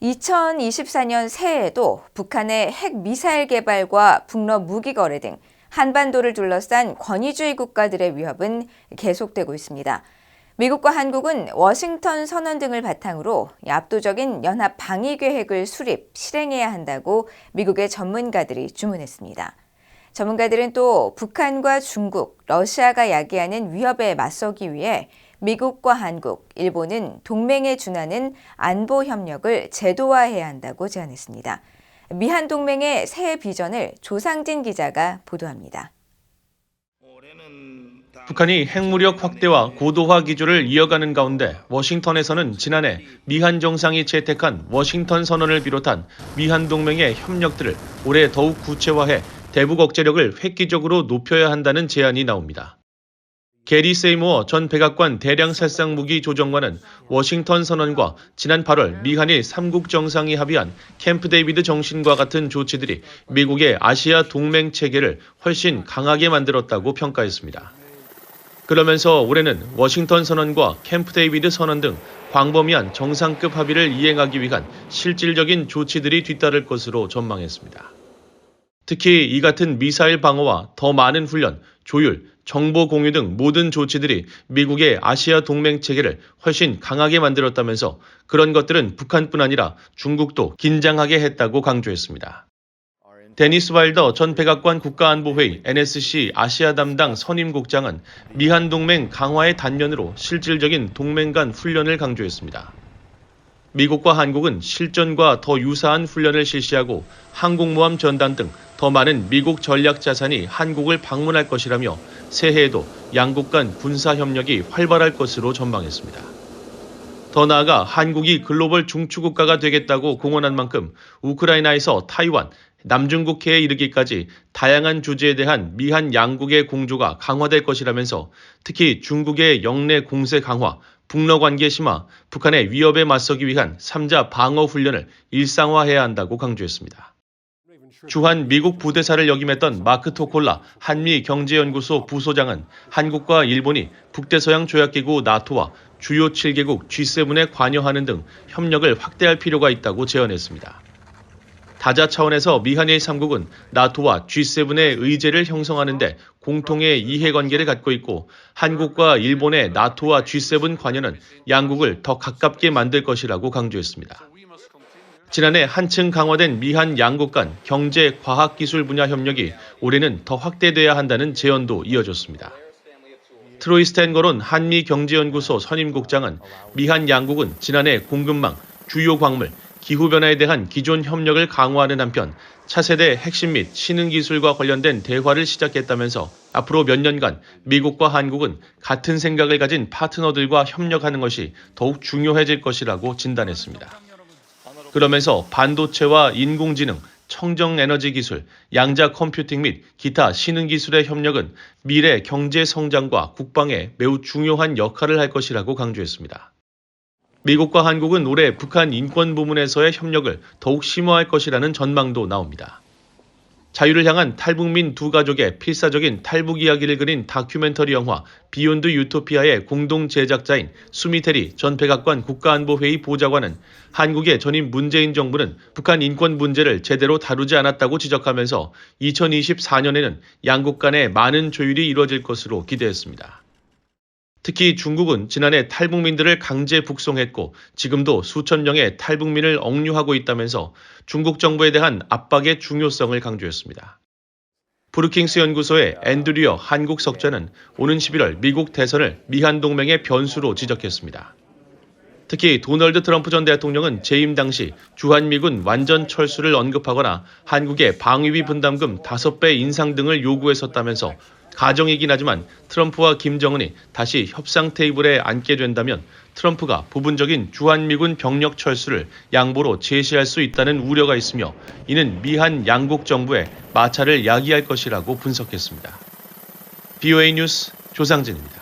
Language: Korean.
2024년 새해에도 북한의 핵미사일 개발과 북러 무기 거래 등 한반도를 둘러싼 권위주의 국가들의 위협은 계속되고 있습니다. 미국과 한국은 워싱턴 선언 등을 바탕으로 압도적인 연합 방위 계획을 수립, 실행해야 한다고 미국의 전문가들이 주문했습니다. 전문가들은 또 북한과 중국, 러시아가 야기하는 위협에 맞서기 위해 미국과 한국, 일본은 동맹에 준하는 안보 협력을 제도화해야 한다고 제안했습니다. 미한 동맹의 새해 비전을 조상진 기자가 보도합니다. 북한이 핵무력 확대와 고도화 기조를 이어가는 가운데 워싱턴에서는 지난해 미한 정상이 채택한 워싱턴 선언을 비롯한 미한 동맹의 협력들을 올해 더욱 구체화해 대북 억제력을 획기적으로 높여야 한다는 제안이 나옵니다. 게리 세이모어 전 백악관 대량 살상 무기 조정관은 워싱턴 선언과 지난 8월 미한일 3국 정상이 합의한 캠프 데이비드 정신과 같은 조치들이 미국의 아시아 동맹 체계를 훨씬 강하게 만들었다고 평가했습니다. 그러면서 올해는 워싱턴 선언과 캠프 데이비드 선언 등 광범위한 정상급 합의를 이행하기 위한 실질적인 조치들이 뒤따를 것으로 전망했습니다. 특히 이 같은 미사일 방어와 더 많은 훈련, 조율, 정보 공유 등 모든 조치들이 미국의 아시아 동맹 체계를 훨씬 강하게 만들었다면서 그런 것들은 북한뿐 아니라 중국도 긴장하게 했다고 강조했습니다. 데니스 와일더 전 백악관 국가안보회의 NSC 아시아 담당 선임국장은 미한 동맹 강화의 단면으로 실질적인 동맹 간 훈련을 강조했습니다. 미국과 한국은 실전과 더 유사한 훈련을 실시하고 항공모함 전단 등 더 많은 미국 전략 자산이 한국을 방문할 것이라며 새해에도 양국 간 군사 협력이 활발할 것으로 전망했습니다. 더 나아가 한국이 글로벌 중추국가가 되겠다고 공언한 만큼 우크라이나에서 타이완, 남중국해에 이르기까지 다양한 주제에 대한 미한 양국의 공조가 강화될 것이라면서 특히 중국의 영내 공세 강화, 북러 관계 심화, 북한의 위협에 맞서기 위한 3자 방어 훈련을 일상화해야 한다고 강조했습니다. 주한 미국 부대사를 역임했던 마크 토콜라 한미경제연구소 부소장은 한국과 일본이 북대서양 조약기구 나토와 주요 7개국 G7에 관여하는 등 협력을 확대할 필요가 있다고 제언했습니다. 다자 차원에서 미한일 3국은 나토와 G7의 의제를 형성하는 데 공통의 이해관계를 갖고 있고 한국과 일본의 나토와 G7 관여는 양국을 더 가깝게 만들 것이라고 강조했습니다. 지난해 한층 강화된 미한 양국 간 경제, 과학, 기술 분야 협력이 올해는 더 확대돼야 한다는 제언도 이어졌습니다. 트로이 스탠거론 한미경제연구소 선임국장은 미한 양국은 지난해 공급망, 주요 광물, 기후변화에 대한 기존 협력을 강화하는 한편 차세대 핵심 및 신흥기술과 관련된 대화를 시작했다면서 앞으로 몇 년간 미국과 한국은 같은 생각을 가진 파트너들과 협력하는 것이 더욱 중요해질 것이라고 진단했습니다. 그러면서 반도체와 인공지능, 청정에너지 기술, 양자 컴퓨팅 및 기타 신흥기술의 협력은 미래 경제 성장과 국방에 매우 중요한 역할을 할 것이라고 강조했습니다. 미국과 한국은 올해 북한 인권 부문에서의 협력을 더욱 심화할 것이라는 전망도 나옵니다. 자유를 향한 탈북민 두 가족의 필사적인 탈북 이야기를 그린 다큐멘터리 영화 비욘드 유토피아의 공동 제작자인 수미테리 전 백악관 국가안보회의 보좌관은 한국의 전임 문재인 정부는 북한 인권 문제를 제대로 다루지 않았다고 지적하면서 2024년에는 양국 간의 많은 조율이 이루어질 것으로 기대했습니다. 특히 중국은 지난해 탈북민들을 강제 북송했고 지금도 수천 명의 탈북민을 억류하고 있다면서 중국 정부에 대한 압박의 중요성을 강조했습니다. 브루킹스 연구소의 앤드류어 한국 석좌는 오는 11월 미국 대선을 미한 동맹의 변수로 지적했습니다. 특히 도널드 트럼프 전 대통령은 재임 당시 주한미군 완전 철수를 언급하거나 한국의 방위비 분담금 5배 인상 등을 요구했었다면서 가정이긴 하지만 트럼프와 김정은이 다시 협상 테이블에 앉게 된다면 트럼프가 부분적인 주한미군 병력 철수를 양보로 제시할 수 있다는 우려가 있으며 이는 미한 양국 정부의 마찰을 야기할 것이라고 분석했습니다. BOA 뉴스 조상진입니다.